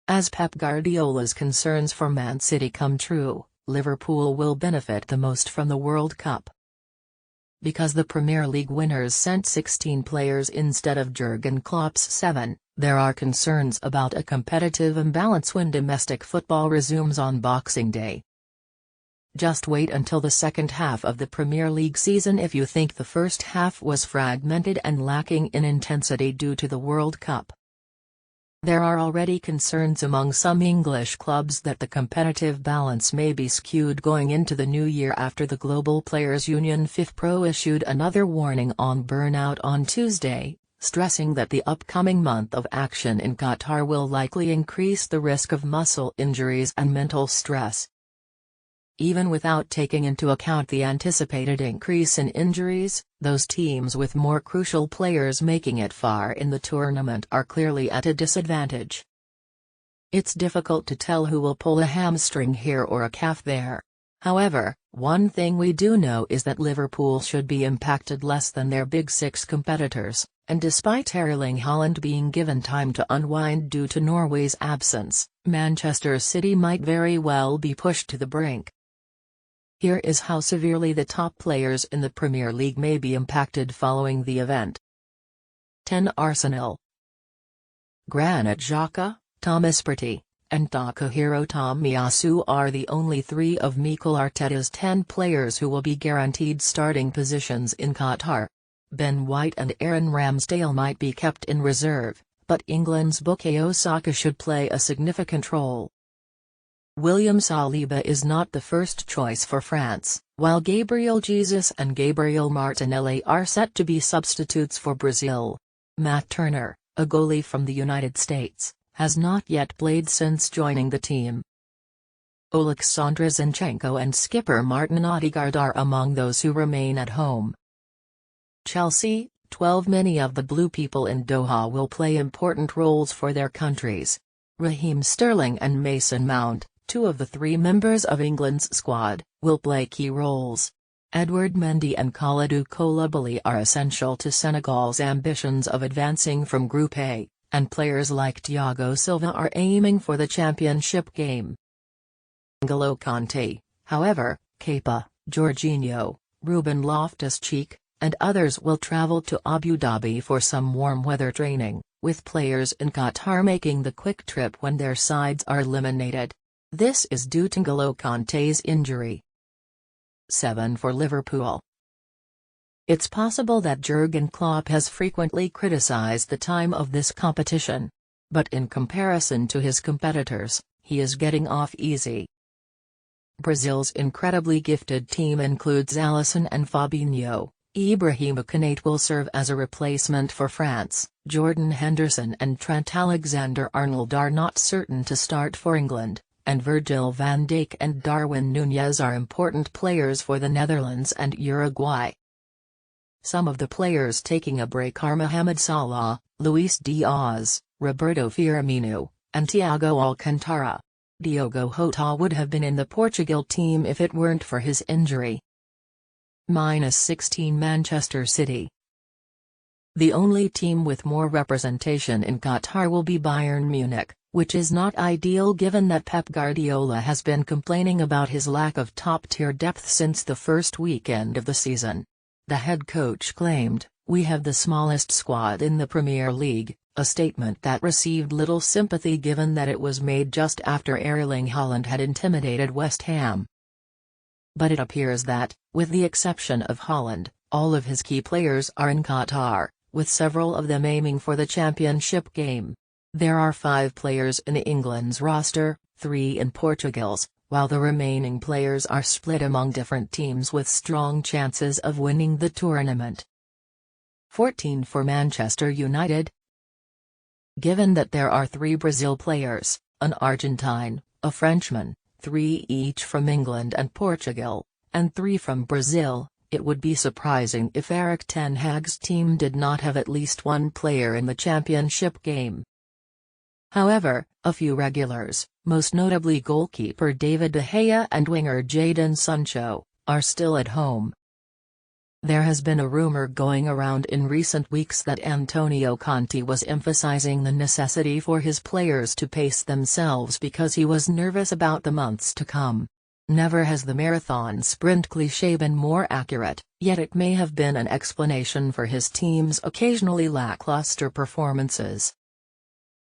As Pep Guardiola's concerns for Man City come true, Liverpool will benefit the most from the World Cup. Because the Premier League winners sent 16 players instead of Jurgen Klopp's 7, there are concerns about a competitive imbalance when domestic football resumes on Boxing Day. Just wait until the second half of the Premier League season if you think the first half was fragmented and lacking in intensity due to the World Cup. There are already concerns among some English clubs that the competitive balance may be skewed going into the new year after the Global Players Union FIFPro issued another warning on burnout on Tuesday, stressing that the upcoming month of action in Qatar will likely increase the risk of muscle injuries and mental stress. Even without taking into account the anticipated increase in injuries, those teams with more crucial players making it far in the tournament are clearly at a disadvantage. It's difficult to tell who will pull a hamstring here or a calf there. However, one thing we do know is that Liverpool should be impacted less than their Big Six competitors, and despite Erling Haaland being given time to unwind due to Norway's absence, Manchester City might very well be pushed to the brink. Here is how severely the top players in the Premier League may be impacted following the event. 10 Arsenal. Granit Xhaka, Thomas Partey, and Takahiro Tomiyasu are the only 3 of Mikel Arteta's 10 players who will be guaranteed starting positions in Qatar. Ben White and Aaron Ramsdale might be kept in reserve, but England's Bukayo Saka should play a significant role. William Saliba is not the first choice for France, while Gabriel Jesus and Gabriel Martinelli are set to be substitutes for Brazil. Matt Turner, a goalie from the United States, has not yet played since joining the team. Oleksandr Zinchenko and skipper Martin Odegaard are among those who remain at home. Chelsea, 12 Many of the Blue people in Doha will play important roles for their countries. Raheem Sterling and Mason Mount, 2 of the 3 members of England's squad, will play key roles. Edouard Mendy and Kalidou Koulibaly are essential to Senegal's ambitions of advancing from Group A, and players like Thiago Silva are aiming for the championship game. N'Golo Kanté, however, Kepa, Jorginho, Ruben Loftus-Cheek, and others will travel to Abu Dhabi for some warm weather training, with players in Qatar making the quick trip when their sides are eliminated. This is due to N'Golo Kanté's injury. 7 for Liverpool. It's possible that Jurgen Klopp has frequently criticized the time of this competition. But in comparison to his competitors, he is getting off easy. Brazil's incredibly gifted team includes Alisson and Fabinho. Ibrahima Konate will serve as a replacement for France. Jordan Henderson and Trent Alexander-Arnold are not certain to start for England, and Virgil van Dijk and Darwin Núñez are important players for the Netherlands and Uruguay. Some of the players taking a break are Mohamed Salah, Luis Diaz, Roberto Firmino, and Thiago Alcantara. Diogo Jota would have been in the Portugal team if it weren't for his injury. -16 Manchester City. The only team with more representation in Qatar will be Bayern Munich, which is not ideal given that Pep Guardiola has been complaining about his lack of top-tier depth since the first weekend of the season. The head coach claimed, "We have the smallest squad in the Premier League," a statement that received little sympathy given that it was made just after Erling Haaland had intimidated West Ham. But it appears that, with the exception of Haaland, all of his key players are in Qatar, with several of them aiming for the championship game. There are 5 players in England's roster, 3 in Portugal's, while the remaining players are split among different teams with strong chances of winning the tournament. 14 for Manchester United. Given that there are 3 Brazil players, an Argentine, a Frenchman, 3 each from England and Portugal, and 3 from Brazil, it would be surprising if Erik ten Hag's team did not have at least 1 player in the championship game. However, a few regulars, most notably goalkeeper David De Gea and winger Jadon Sancho, are still at home. There has been a rumor going around in recent weeks that Antonio Conte was emphasizing the necessity for his players to pace themselves because he was nervous about the months to come. Never has the marathon sprint cliché been more accurate, yet it may have been an explanation for his team's occasionally lackluster performances.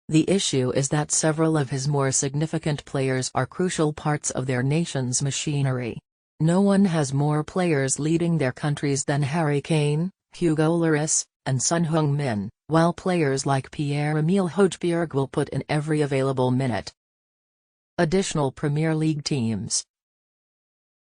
The issue is that several of his more significant players are crucial parts of their nation's machinery. No one has more players leading their countries than Harry Kane, Hugo Lloris, and Son Heung-min, while players like Pierre-Emile Højbjerg will put in every available minute. Additional Premier League teams: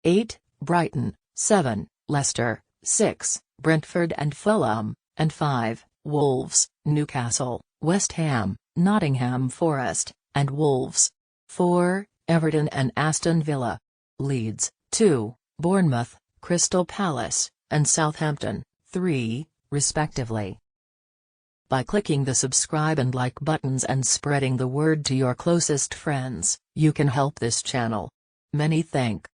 8. Brighton, 7. Leicester, 6. Brentford and Fulham, and 5. Wolves, Newcastle, West Ham, Nottingham Forest, and Wolves. 4. Everton and Aston Villa. Leeds, 2. Bournemouth, Crystal Palace, and Southampton, 3, respectively. By clicking the subscribe and like buttons and spreading the word to your closest friends, you can help this channel. Many thanks.